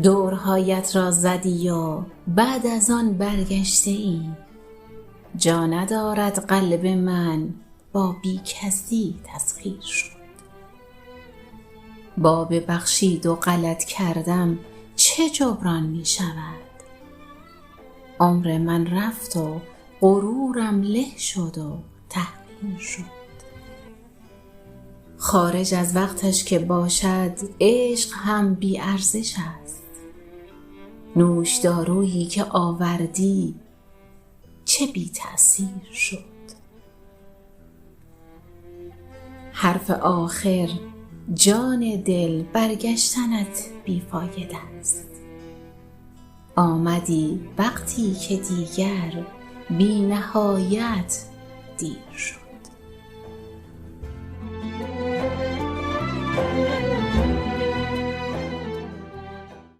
دورهایت را زدی و بعد از آن برگشته ای. جا ندارد قلب من با بی کسی تسخیر شد. با ببخشید و غلط کردم چه جبران می شود؟ عمر من رفت و غرورم له شد و تحقیر شد. خارج از وقتش که باشد عشق هم بی ارزش است. نوشدارویی که آوردی چه بی تأثیر شد. حرف آخر جان دل برگشتنت بیفایده است. آمدی وقتی که دیگر بی نهایت دیر شد.